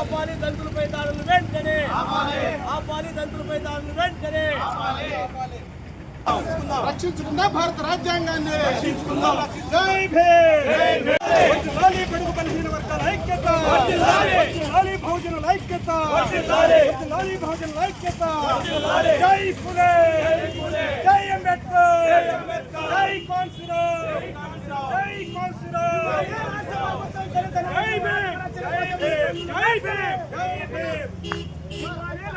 ఆపాలి దళితులపై దాడులు వెంటనే ఆపాలి దళితులపై దాడులు వెంటనే రక్షించుకుందాం భారత రాజ్యాంగాన్ని రక్షించుకుందాం జై భీమ్ వర్ధిల్లాలి బడుగు బలహీన వర్గాల ఐక్యత వర్ధిల్లాలి బహుజనుల ఐక్యత వర్ధిల్లాలి బహుజనుల ఐక్యత జై ఫులే జై అంబేద్కర్ జై కాన్స్టిట్యూషన్ జై కాన్స్టిట్యూషన్ జై భీమ్ జై భీమ్ జై భీమ్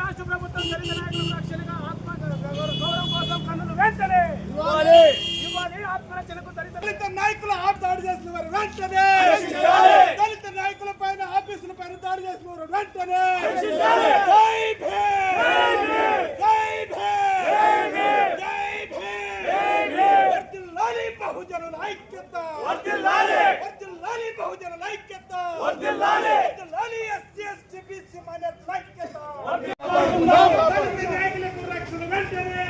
రాష్ట్ర ప్రభుత్వం దళిత నాయకుల రక్షణగా ఆత్మ గౌరవం కోసం కన్నులు వెంటనే ఇవ్వాలి ఆత్మరక్షణకు దళిత నాయకుల దాడి చేసిన వారు వెంటనే దళిత నాయకుల పైన ఆఫీసుల పైన దాడి చేసిన వారు వెంటనే జై భీమ్ జై భీమ్ జై భీమ్ వర్ధిల్లాలి బహుజనుల ఐక్యత వర్ధిల్లాలి బహుజనుల ఐక్యత వర్ధిల్లాలి ఎస్సీ ఎస్టీ బీసీ మైనారిటీల ఐక్యత దళిత నాయకులకు రక్షణ వెంటనే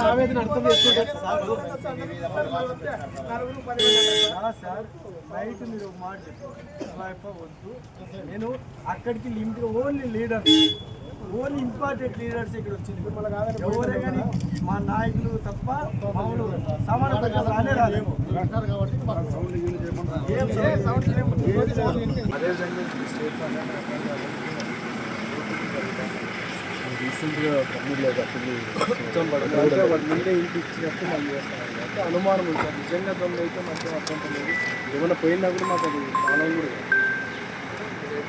ఆవేదన అర్థం చేసుకుంటారు సార్. రైట్ మీరు ఒక మాట చెప్పారు వద్దు. నేను అక్కడికి limit only leaders, only important leaders ఇక్కడ వచ్చింది. ఎవరే కానీ మా నాయకులు తప్ప మామూలు సామాన్య ప్రజలు రానే రాలేము. రీసెంట్గా కమ్యూనిలో వాటి ముందే ఇంటి ఇచ్చినట్టు మనం చేస్తాం. అంటే అనుమానం ఉంది సార్. నిజంగా దొంగ అయితే మాకు అర్థం లేదు. ఏమైనా పోయినా కూడా మాకు అది ఆనందం కూడా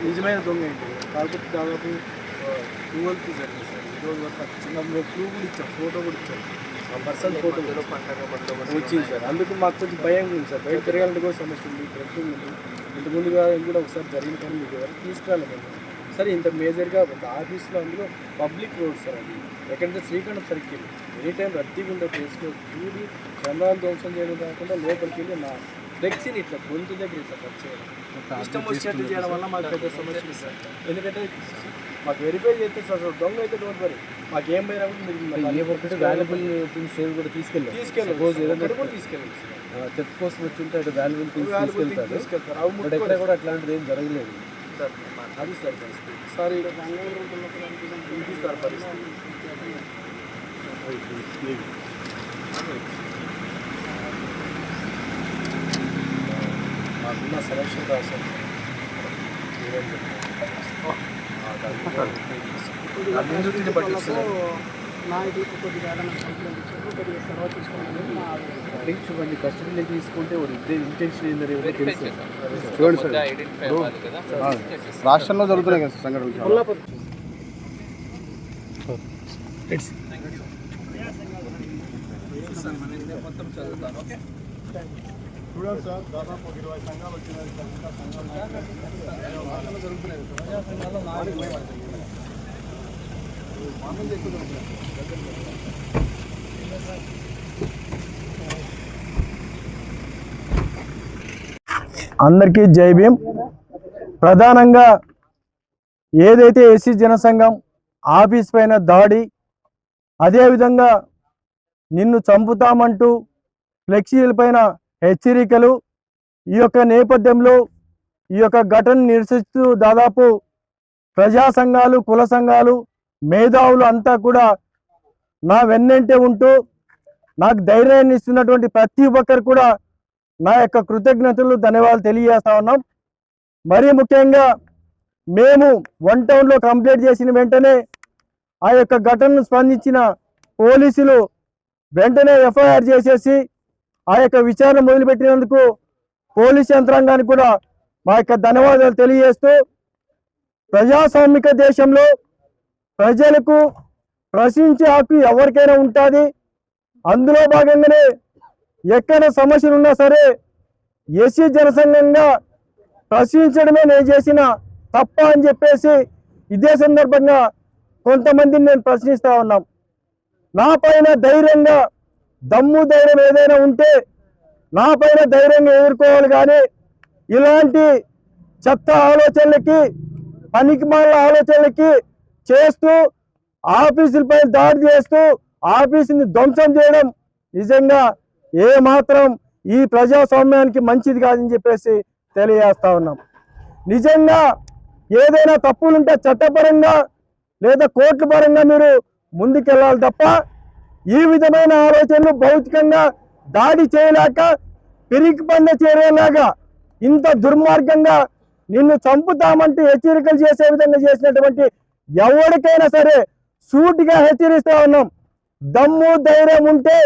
నిజమైన దొంగ ఏంటి. కాకపోతే దాదాపు 12కి జరిగింది సార్. ఈరోజు వరకు చిన్న క్లూ కూడా ఇచ్చాం, ఫోటో కూడా ఇచ్చాం. ఆ పర్సన్ ఫోటో వచ్చింది సార్. అందుకు మాకు కొంచెం భయం ఉంది సార్. బయట తిరగాలంటే కూడా సమస్య ఉంది, ట్రెక్కింగ్ ఉంది. ఇంతకుముందుగా కూడా ఒకసారి జరిగిన కానీ మీకు ఎవరు తీసుకురాలేదు సరే. ఇంత మేజర్గా ఆఫీస్లో అందులో పబ్లిక్ రోడ్ సార్. అది ఎక్కడంటే శ్రీకాంత్ సర్కిల్ ఎనీ టైం రద్దీగా ఉండే ప్లేస్లో చూడి చంద్రాలు ధ్వంసం చేయడం కాకుండా లోపలికి వెళ్ళి నా ఫ్లెక్సీని ఇట్లా గొంతు దగ్గర ఇట్లా కట్ చేయడం, ఇష్టం వచ్చినట్టు చేయడం వల్ల మాకు పెద్ద సమస్య ఉంది సార్. ఎందుకంటే మాకు వెరిఫై చేస్తే సార్ దొంగ అయితే డోంట్ వరీ, మాకేం పోయినా కూడా వాల్యుబుల్ థింగ్స్ ఏవి కూడా తీసుకెళ్ళాలి. చెక్ పోస్ట్ వచ్చి ఉంటే అటు వాల్యుబుల్ థింగ్స్ తీసుకెళ్తారు. ఎక్కడ కూడా అట్లాంటిది ఏం జరగలేదు సార్. అది సార్ పరిస్థితి సార్. ఇక్కడ ఇది సార్ పరిస్థితి. మాకున్న సెలక్షన్ రాశాను చూడండి. కస్టడీలో తీసుకుంటే ఇంటెన్షన్ ఏంటంటే తెలుసు. రాష్ట్రంలో జరుగుతున్నాయి కదా సంఘటనలు. చూడండి సార్, దాదాపు 20 సంఘాలు వచ్చినాయి. అందరికీ జై భీమ్. ప్రధానంగా ఏదైతే ఎస్సీ జనసంఘం ఆఫీస్ పైన దాడి, అదేవిధంగా నిన్ను చంపుతామంటూ ఫ్లెక్సీల పైన హెచ్చరికలు, ఈ యొక్క నేపథ్యంలో ఈ యొక్క ఘటన నిరసిస్తూ దాదాపు ప్రజా సంఘాలు, కుల సంఘాలు, మేధావులు అంతా కూడా నా వెన్నంటే ఉంటూ నాకు ధైర్యాన్ని ఇస్తున్నటువంటి ప్రతి ఒక్కరు కూడా నా యొక్క కృతజ్ఞతలు, ధన్యవాదాలు తెలియజేస్తా ఉన్నాం. మరీ ముఖ్యంగా మేము 1 టౌన్లో కంప్లైంట్ చేసిన వెంటనే ఆ యొక్క ఘటనను స్పందించిన పోలీసులు వెంటనే ఎఫ్ఐఆర్ చేసేసి ఆ యొక్క విచారణ మొదలుపెట్టినందుకు పోలీస్ యంత్రాంగానికి కూడా మా యొక్క ధన్యవాదాలు తెలియజేస్తూ, ప్రజాస్వామిక దేశంలో ప్రజలకు ప్రశ్నించే హక్కు ఎవరికైనా ఉంటుంది. అందులో భాగంగానే ఎక్కడ సమస్యలు ఉన్నా సరే ఎస్సీ జనసంఘంగా ప్రశ్నించడమే నేను చేసిన తప్ప అని చెప్పేసి ఇదే సందర్భంగా కొంతమందిని నేను ప్రశ్నిస్తూ ఉన్నాం. నా పైన ధైర్యంగా దమ్ము ధైర్యం ఏదైనా ఉంటే నా పైన ధైర్యంగా ఎదుర్కోవాలి. కానీ ఇలాంటి చెత్త ఆలోచనలకి, పనికిమాల ఆలోచనలకి చేస్తూ ఆఫీసులపై దాడి చేస్తూ ఆఫీసుని ధ్వంసం చేయడం నిజంగా ఏ మాత్రం ఈ ప్రజాస్వామ్యానికి మంచిది కాదని చెప్పేసి తెలియజేస్తా ఉన్నాం. నిజంగా ఏదైనా తప్పులుంటే చట్టపరంగా లేదా కోర్టు పరంగా మీరు ముందుకెళ్ళాలి తప్ప ఈ విధమైన ఆలోచనలు భౌతికంగా దాడి చేయలేక పిరికి పంద చేరేలాగా ఇంత దుర్మార్గంగా నిన్ను చంపుతామంటూ హెచ్చరికలు చేసే విధంగా చేసినటువంటి ఎవరికైనా సరే సూటిగా హెచ్చరిస్తా ఉన్నాం. దమ్ము ధైర్యం ఉంటే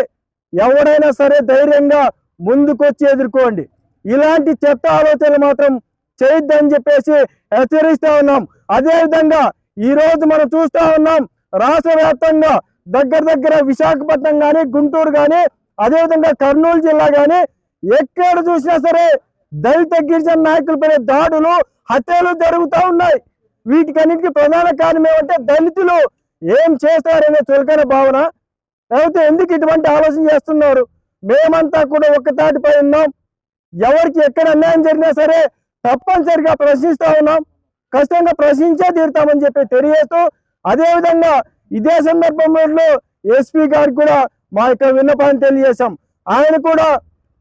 ఎవరైనా సరే ధైర్యంగా ముందుకొచ్చి ఎదుర్కోండి. ఇలాంటి చెత్త ఆలోచనలు మాత్రం చేయొద్దని చెప్పేసి హెచ్చరిస్తా ఉన్నాం. అదేవిధంగా ఈ రోజు మనం చూస్తా ఉన్నాం రాష్ట్ర వ్యాప్తంగా దగ్గర విశాఖపట్నం కానీ గుంటూరు కానీ అదేవిధంగా కర్నూలు జిల్లా కానీ ఎక్కడ చూసినా సరే దళిత గిరిజన నాయకులపై దాడులు హత్యలు జరుగుతూ ఉన్నాయి. వీటికన్నిటికీ ప్రధాన కారణం ఏమంటే దళితులు ఏం చేస్తారనే చులకన భావన. లేకపోతే ఎందుకు ఇటువంటి ఆలోచన చేస్తున్నారు? మేమంతా కూడా ఒక్కతాటిపై ఉన్నాం. ఎవరికి ఎక్కడ అన్యాయం జరిగినా సరే తప్పనిసరిగా ప్రశ్నిస్తా ఉన్నాం. ఖచ్చితంగా ప్రశ్నించే తీరుతామని చెప్పి తెలియజేస్తూ అదేవిధంగా ఇదే సందర్భంలో ఎస్పీ గారికి కూడా మా యొక్క విన్నపాన్ని తెలియజేశాం. ఆయన కూడా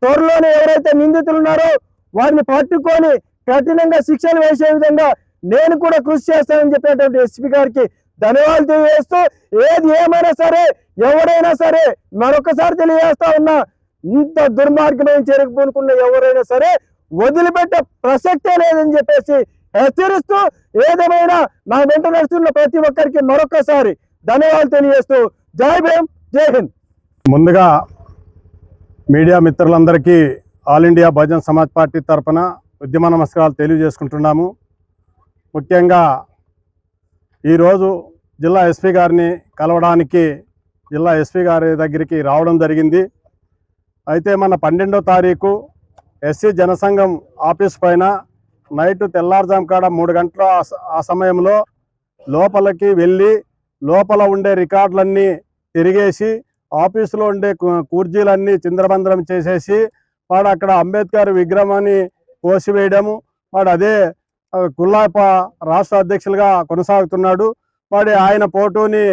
త్వరలోనే ఎవరైతే నిందితులు ఉన్నారో వారిని పట్టుకొని కఠినంగా శిక్షలు వేసే విధంగా నేను కూడా కృషి చేస్తానని చెప్పినటువంటి ఎస్పీ గారికి ధన్యవాదాలు తెలియజేస్తూ ఏది ఏమైనా సరే ఎవరైనా సరే మరొకసారి తెలియజేస్తా ఉన్నా ఇంత దుర్మార్గమైన చర్యకు పూనుకున్న ఎవరైనా సరే వదిలిపెట్టే ప్రసక్తే లేదని చెప్పేసి హెచ్చరిస్తూ ఏదేమైనా నా వెంట నడుస్తున్న ప్రతి ఒక్కరికి మరొకసారి ధన్యవాదాలు తెలియజేస్తూ జై భీమ్ జై హింద్. ముందుగా మీడియా మిత్రులందరికీ all India Bahujan Samaj party తరఫున ఉద్యమ నమస్కారాలు తెలియజేసుకుంటున్నాము. ముఖ్యంగా ఈరోజు జిల్లా ఎస్పీ గారిని కలవడానికి జిల్లా ఎస్పీ గారి దగ్గరికి రావడం జరిగింది. అయితే మన 12వ తారీఖు ఎస్సీ జనసంఘం ఆఫీస్ పైన నైట్ తెల్లారుజాము కాడ 3 గంటల ఆ సమయంలో లోపలికి వెళ్ళి లోపల ఉండే రికార్డులన్నీ తిరిగేసి ఆఫీసులో ఉండే కుర్చీలన్నీ చిందరబందరం చేసేసి వాడు అక్కడ అంబేద్కర్ విగ్రహాన్ని కోసివేయడము. వాడు అదే కుల్లాయప రాష్ట్ర అధ్యక్షులుగా కొనసాగుతున్నాడు. వాడి ఆయన ఫోటోని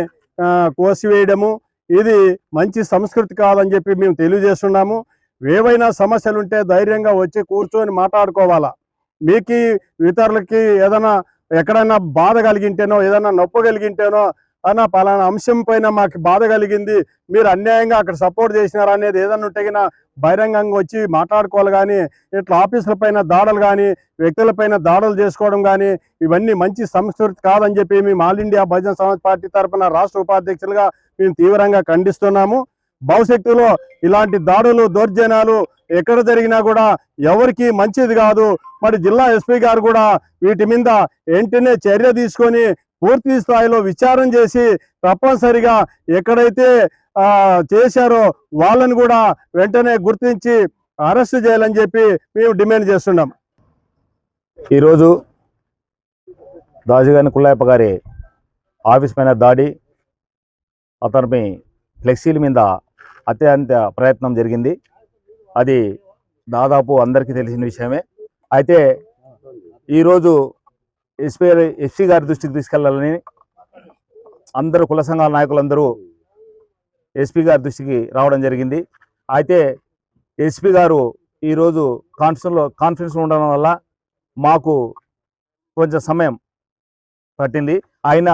కోసివేయడము ఇది మంచి సంస్కృతి కాదని చెప్పి మేము తెలియజేస్తున్నాము. ఏవైనా సమస్యలు ఉంటే ధైర్యంగా వచ్చి కూర్చొని మాట్లాడుకోవాలా. మీకు ఇతరులకి ఏదైనా ఎక్కడైనా బాధ కలిగింటేనో ఏదైనా నొప్పి కలిగింటేనో అన్న పలానా అంశం పైన మాకు బాధ కలిగింది, మీరు అన్యాయంగా అక్కడ సపోర్ట్ చేసినారా అనేది ఏదన్నా ఉంటే బహిరంగంగా వచ్చి మాట్లాడుకోవాలి. కానీ ఇట్లా ఆఫీసుల పైన దాడులు కానీ వ్యక్తులపైన దాడులు చేసుకోవడం కానీ ఇవన్నీ మంచి సంస్కృతి కాదని చెప్పి మేము all India Bahujan Samaj party తరఫున రాష్ట్ర ఉపాధ్యక్షులుగా మేము తీవ్రంగా ఖండిస్తున్నాము. భవిష్యత్తులో ఇలాంటి దాడులు దౌర్జన్యాలు ఎక్కడ జరిగినా కూడా ఎవరికి మంచిది కాదు. మరి జిల్లా ఎస్పీ గారు కూడా వీటి మీద వెంటనే చర్య తీసుకొని పూర్తి స్థాయిలో విచారణ చేసి తప్పనిసరిగా ఎక్కడైతే చేశారో వాళ్ళని కూడా వెంటనే గుర్తించి అరెస్ట్ చేయాలని చెప్పి మేము డిమాండ్ చేస్తున్నాం. ఈరోజు దాజిగాని కుల్లాయప్ప గారి ఆఫీస్ పైన దాడి, అతని ఫ్లెక్సీల మీద అత్యంత ప్రయత్నం జరిగింది. అది దాదాపు అందరికీ తెలిసిన విషయమే. అయితే ఈరోజు ఎస్పీ గారి దృష్టికి తీసుకెళ్లాలని అందరూ కుల సంఘాల నాయకులందరూ ఎస్పీ గారి దృష్టికి రావడం జరిగింది. అయితే ఎస్పీ గారు ఈరోజు కాన్ఫరెన్స్లో ఉండడం వల్ల మాకు కొంచెం సమయం పట్టింది. ఆయన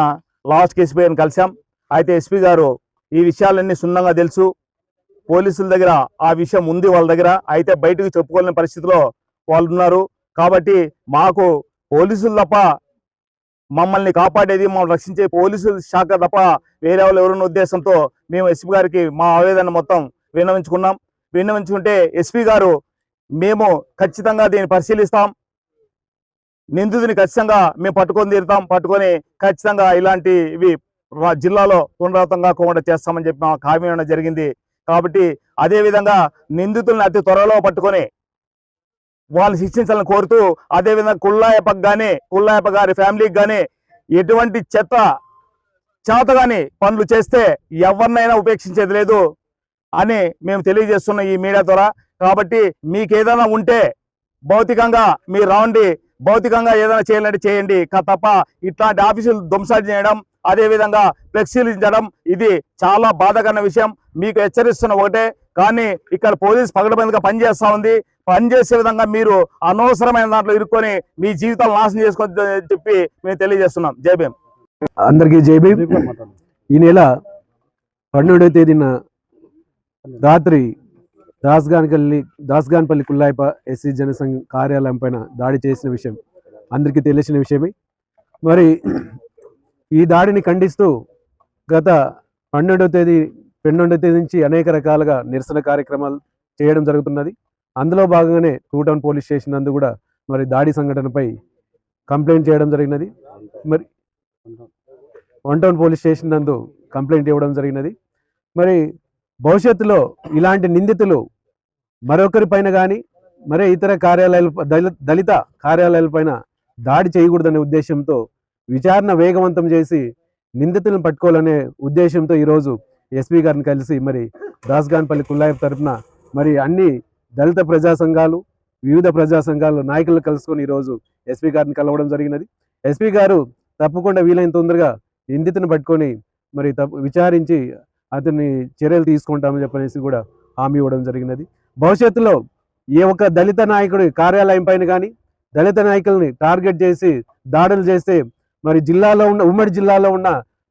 లాస్ట్కి ఎస్పీ గారిని కలిసాం. అయితే ఎస్పీ గారు ఈ విషయాలన్నీ సున్నంగా తెలుసు, పోలీసుల దగ్గర ఆ విషయం ఉంది వాళ్ళ దగ్గర, అయితే బయటకు చెప్పుకోలేని పరిస్థితిలో వాళ్ళు ఉన్నారు. కాబట్టి మాకు పోలీసులు తప్ప మమ్మల్ని కాపాడేది, మమ్మల్ని రక్షించే పోలీసుల శాఖ తప్ప వేరే వాళ్ళు ఎవరున్న ఉద్దేశంతో మేము ఎస్పీ గారికి మా ఆవేదన మొత్తం విన్నవించుకుంటే ఎస్పీ గారు మేము ఖచ్చితంగా దీన్ని పరిశీలిస్తాం, నిందితుని ఖచ్చితంగా మేము పట్టుకొని తీరుతాం, పట్టుకొని ఖచ్చితంగా ఇలాంటివి జిల్లాలో పునరావృతం కాకుండా చేస్తామని చెప్పి మాకు హామీ ఇవ్వడం జరిగింది. కాబట్టి అదేవిధంగా నిందితుల్ని అతి త్వరలో పట్టుకొని వాళ్ళు శిక్షించాలని కోరుతూ, అదేవిధంగా కుల్లాయప్ప గారి ఫ్యామిలీకి కానీ ఎటువంటి చేతగాని పనులు చేస్తే ఎవరినైనా ఉపేక్షించేది లేదు అని మేము తెలియజేస్తున్నాం ఈ మీడియా ద్వారా. కాబట్టి మీకు ఏదైనా ఉంటే భౌతికంగా మీరు రావండి, భౌతికంగా ఏదైనా చేయాలంటే చేయండి తప్ప ఇట్లాంటి ఆఫీసులు ధ్వంసం చేయడం, అదేవిధంగా ఫ్లెక్సీలించడం ఇది చాలా బాధాకరమైన విషయం. మీకు హెచ్చరిస్తున్న ఒకటే, కానీ ఇక్కడ పోలీస్ పగడబందిగా పనిచేస్తూ ఉంది. పనిచేసే విధంగా మీరు అనవసరమైన దాంట్లో ఇరుక్కొని మీ జీవితాలు నాశనం చేసుకొని చెప్పి మేము తెలియజేస్తున్నాం. జై భీమ్. అందరికీ జై భీమ్. ఈ నెల 12వ తేదీన రాత్రి దాస్గాన్పల్లి కుల్లాయిప ఎస్సీ జనసంఘ కార్యాలయం పైన దాడి చేసిన విషయం అందరికీ తెలిసిన విషయమే. మరి ఈ దాడిని ఖండిస్తూ గత 12వ తేదీ నుంచి అనేక రకాలుగా నిరసన కార్యక్రమాలు చేయడం జరుగుతున్నది. అందులో భాగంగానే టౌన్ పోలీస్ స్టేషన్ నందు కూడా మరి దాడి సంఘటనపై కంప్లైంట్ చేయడం జరిగినది. మరి టౌన్ పోలీస్ స్టేషన్ నందు కంప్లైంట్ ఇవ్వడం జరిగినది. మరి భవిష్యత్తులో ఇలాంటి నిందితులు మరొకరి పైన కానీ మరే ఇతర కార్యాలయాల దళిత కార్యాలయాలపైన దాడి చేయకూడదనే ఉద్దేశంతో విచారణ వేగవంతం చేసి నిందితులను పట్టుకోవాలనే ఉద్దేశంతో ఈరోజు ఎస్పీ గారిని కలిసి మరి దాస్గాన్పల్లి కుల్లాయిప తరఫున మరి అన్ని దళిత ప్రజా సంఘాలు వివిధ ప్రజా సంఘాల నాయకులు కలుసుకొని ఈరోజు ఎస్పీ గారిని కలవడం జరిగినది. ఎస్పీ గారు తప్పకుండా వీలైన తొందరగా నిందితుని పట్టుకొని మరి విచారించి అతన్ని చర్యలు తీసుకుంటామని చెప్పనేసి కూడా హామీ ఇవ్వడం జరిగినది. భవిష్యత్తులో ఏ ఒక్క దళిత నాయకుడి కార్యాలయం పైన కానీ దళిత నాయకుల్ని టార్గెట్ చేసి దాడులు చేస్తే మరి ఉమ్మడి జిల్లాలో ఉన్న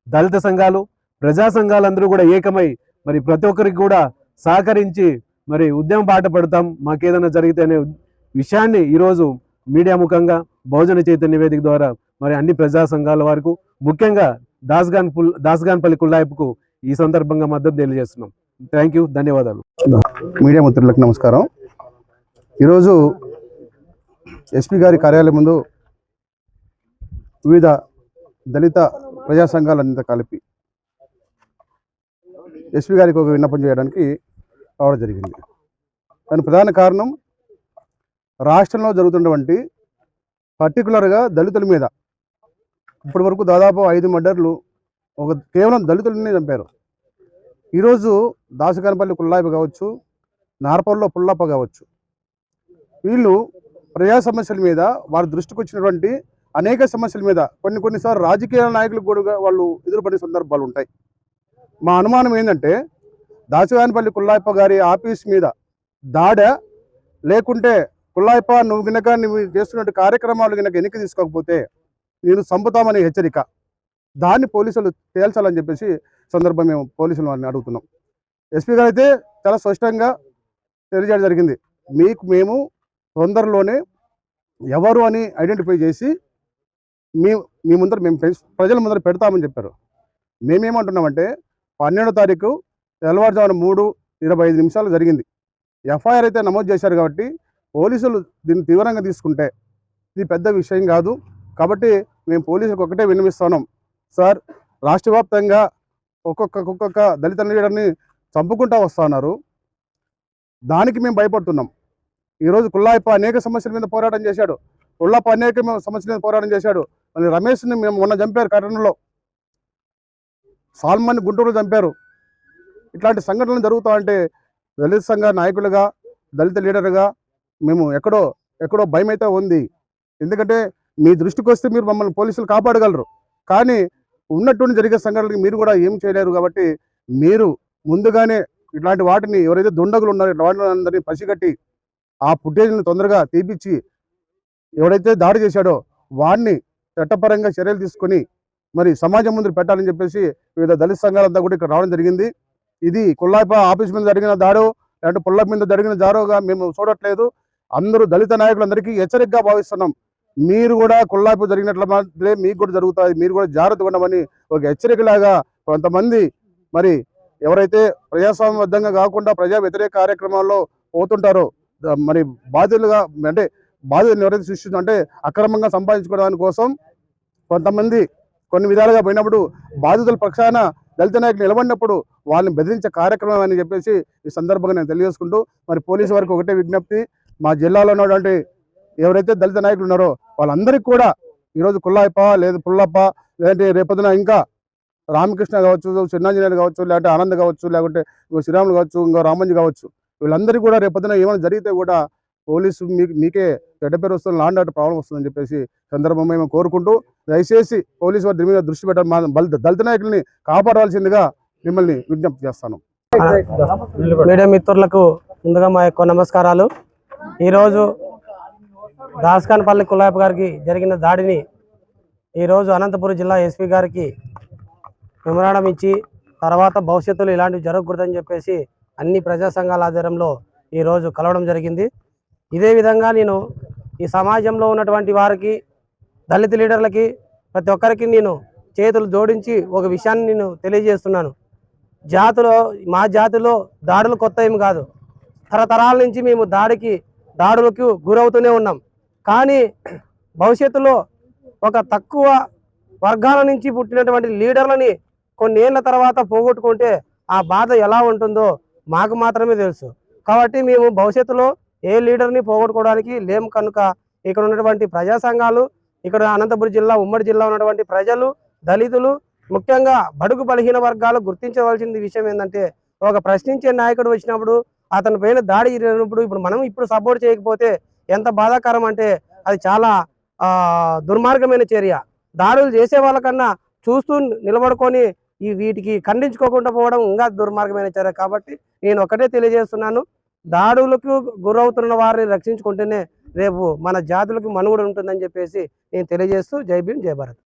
దళిత సంఘాలు ప్రజా సంఘాలందరూ కూడా ఏకమై మరి ప్రతి ఒక్కరికి కూడా సహకరించి మరి ఉద్యమ బాట పడతాం మాకేదైనా జరిగితే అనే విషయాన్ని ఈరోజు మీడియా ముఖంగా బహుజన చైతన్య వేదిక ద్వారా మరి అన్ని ప్రజా సంఘాల వరకు ముఖ్యంగా దాస్గాన్పల్లి కుల్లాయిపకు ఈ సందర్భంగా మద్దతు తెలియజేస్తున్నాం. థ్యాంక్ యూ, ధన్యవాదాలు. మీడియా మిత్రులకు నమస్కారం. ఈరోజు ఎస్పీ గారి కార్యాలయం ముందు వివిధ దళిత ప్రజా సంఘాలన్నింటితో కలిపి ఎస్పీ గారికి ఒక విన్నపం చేయడానికి రావడం జరిగింది. దాని ప్రధాన కారణం రాష్ట్రంలో జరుగుతున్నటువంటి పర్టికులర్గా దళితుల మీద ఇప్పటి వరకు దాదాపు 5 మర్డర్లు కేవలం దళితులనే చంపారు. ఈరోజు దాస్గాన్పల్లి కుల్లాయిప కావచ్చు, నార్పల్లో పుల్లప్ప కావచ్చు, వీళ్ళు ప్రజా సమస్యల మీద వారి దృష్టికి వచ్చినటువంటి అనేక సమస్యల మీద కొన్నిసార్లు రాజకీయ నాయకులకు కూడా వాళ్ళు ఎదురుపడే సందర్భాలు ఉంటాయి. మా అనుమానం ఏంటంటే దాస్గాన్పల్లి కుల్లాయిప గారి ఆఫీస్ మీద దాడ లేకుంటే కుల్లాయిప నువ్వు చేస్తున్న కార్యక్రమాలు కనుక వెనక్కి తీసుకోకపోతే నేను చంపుతామనే హెచ్చరిక, దాన్ని పోలీసులు తేల్చాలని చెప్పేసి సందర్భం మేము పోలీసులు వారిని అడుగుతున్నాం. ఎస్పీ గారు అయితే చాలా స్పష్టంగా తెలియజేయడం జరిగింది, మేము తొందరలోనే ఎవరు అని ఐడెంటిఫై చేసి మీ ముందర మేము ప్రజల ముందర పెడతామని చెప్పారు. మేమేమంటున్నామంటే 12వ తారీఖు తెల్లవారుజామున 3:25 జరిగింది. ఎఫ్ఐఆర్ అయితే నమోదు చేశారు కాబట్టి పోలీసులు దీన్ని తీవ్రంగా తీసుకుంటే ఇది పెద్ద విషయం కాదు. కాబట్టి మేము పోలీసులకు ఒకటే విన్నవిస్తున్నాం, సార్ రాష్ట్ర వ్యాప్తంగా ఒక్కొక్క దళిత లీడర్ని చంపుకుంటూ వస్తున్నారు, దానికి మేము భయపడుతున్నాం. ఈరోజు కుల్లాయిప అనేక సమస్యల మీద పోరాటం చేశాడు, పుల్లప్ప అనేక సమస్యల మీద పోరాటం చేశాడు. మళ్ళీ రమేష్ని మేము మొన్న చంపారు, కర్నూలులో సాల్మన్ గుంటూరులో చంపారు. ఇట్లాంటి సంఘటనలు జరుగుతా అంటే దళిత సంఘ నాయకులుగా దళిత లీడర్గా మేము ఎక్కడో భయం అయితే ఉంది. ఎందుకంటే మీ దృష్టికి వస్తే మీరు మమ్మల్ని పోలీసులు కాపాడగలరు, కానీ ఉన్నట్టుండి జరిగే సంఘటనలకు మీరు కూడా ఏం చేయలేరు. కాబట్టి మీరు ముందుగానే ఇట్లాంటి వాటిని ఎవరైతే దుండగులు ఉన్నారో ఇట్లా వాటిని అందరినీ పసిగట్టి ఆ ఫుటేజ్ని తొందరగా తీపిచ్చి ఎవరైతే దాడి చేశాడో వాడిని చట్టపరంగా చర్యలు తీసుకొని మరి సమాజం ముందు పెట్టాలని చెప్పేసి వివిధ దళిత సంఘాలంతా కూడా ఇక్కడ రావడం జరిగింది. ఇది కుల్లాయిప ఆఫీస్ మీద జరిగిన దాడో లేదంటే పుల్లప్ప మీద జరిగిన దారోగా మేము చూడట్లేదు. అందరూ దళిత నాయకులందరికీ హెచ్చరికగా భావిస్తున్నాం. మీరు కూడా కుల్లాయిప జరిగినట్లు మాత్రమే మీకు కూడా జరుగుతుంది, మీరు కూడా జాగ్రత్తగా ఉండమని ఒక హెచ్చరికలాగా కొంతమంది మరి ఎవరైతే ప్రజాస్వామ్యబద్ధంగా కాకుండా ప్రజా వ్యతిరేక కార్యక్రమాల్లో పోతుంటారో మరి బాధ్యులుగా అంటే బాధ్యులను ఎవరైతే సృష్టించారో అంటే అక్రమంగా సంపాదించుకోవడానికి కోసం కొంతమంది కొన్ని విధాలుగా పోయినప్పుడు బాధితుల పక్షాన దళిత నాయకులు నిలబడినప్పుడు వాళ్ళని బెదిరించే కార్యక్రమం అని చెప్పేసి ఈ సందర్భంగా నేను తెలియజేసుకుంటూ మరి పోలీసు వారికి ఒకటే విజ్ఞప్తి, మా జిల్లాలో ఉన్నటువంటి ఎవరైతే దళిత నాయకులు ఉన్నారో వాళ్ళందరికీ కూడా ఈరోజు కుల్లాయిప లేదా పుల్లప్ప లేదంటే రేపొద్దున ఇంకా రామకృష్ణ కావచ్చు, చిన్నాంజనేయులు కావచ్చు, లేదంటే ఆనంద్ కావచ్చు, లేకుంటే శ్రీరాములు కావచ్చు, ఇంకో రామంజీ కావచ్చు, వీళ్ళందరికీ కూడా రేపొద్దున ఏమైనా జరిగితే కూడా పోలీసు మీకే చెడ్డ పేరు వస్తుంది, లాండ్ ఆర్డర్ ప్రాబ్లం వస్తుందని చెప్పేసి సందర్భంగా మేము కోరుకుంటూ దయచేసి పోలీసు వారి దీని మీద దృష్టి పెట్టడం, మా దళిత నాయకుల్ని కాపాడాల్సిందిగా మిమ్మల్ని విజ్ఞప్తి చేస్తాను. మీడియా మిత్రులకు ముందుగా మా యొక్క నమస్కారాలు. ఈరోజు దాస్కాన్పల్లి కులాయప్ప గారికి జరిగిన దాడిని ఈరోజు అనంతపురం జిల్లా ఎస్పీ గారికి మెమరాండం ఇచ్చి తర్వాత భవిష్యత్తులో ఇలాంటివి జరగకూడదని చెప్పేసి అన్ని ప్రజా సంఘాల ఆధ్వర్యంలో ఈరోజు కలవడం జరిగింది. ఇదే విధంగా నేను ఈ సమాజంలో ఉన్నటువంటి వారికి, దళిత లీడర్లకి, ప్రతి ఒక్కరికి నేను చేతులు జోడించి ఒక విషయాన్ని నేను తెలియజేస్తున్నాను. మా జాతిలో దాడులు కొత్త ఏమి కాదు. తరతరాల నుంచి మేము దాడులకు గురవుతూనే ఉన్నాం. కానీ భవిష్యత్తులో ఒక తక్కువ వర్గాల నుంచి పుట్టినటువంటి లీడర్లని కొన్ని ఏళ్ల తర్వాత పోగొట్టుకుంటే ఆ బాధ ఎలా ఉంటుందో మాకు మాత్రమే తెలుసు. కాబట్టి మేము భవిష్యత్తులో ఏ లీడర్ని పోగొట్టుకోవడానికి లేము కనుక ఇక్కడ ఉన్నటువంటి ప్రజా సంఘాలు, ఇక్కడ అనంతపురం జిల్లా, ఉమ్మడి జిల్లా ఉన్నటువంటి ప్రజలు, దళితులు, ముఖ్యంగా బడుగు బలహీన వర్గాలు గుర్తించవలసిన విషయం ఏంటంటే, ఒక ప్రశ్నించే నాయకుడు వచ్చినప్పుడు అతని పైన దాడి జరిగినప్పుడు మనం సపోర్ట్ చేయకపోతే ఎంత బాధాకరం అంటే అది చాలా దుర్మార్గమైన చర్య. దాడులు చేసే వాళ్ళకన్నా చూస్తూ నిలబడుకొని వీటికి ఖండించుకోకుండా పోవడం ఇంకా దుర్మార్గమైన చర్య. కాబట్టి నేను ఒకటే తెలియజేస్తున్నాను, దాడులకు గురవుతున్న వారిని రక్షించుకుంటేనే రేపు మన జాతులకు మనుగడ ఉంటుందని చెప్పేసి నేను తెలియజేస్తూ జై భీమ్, జై భారత్.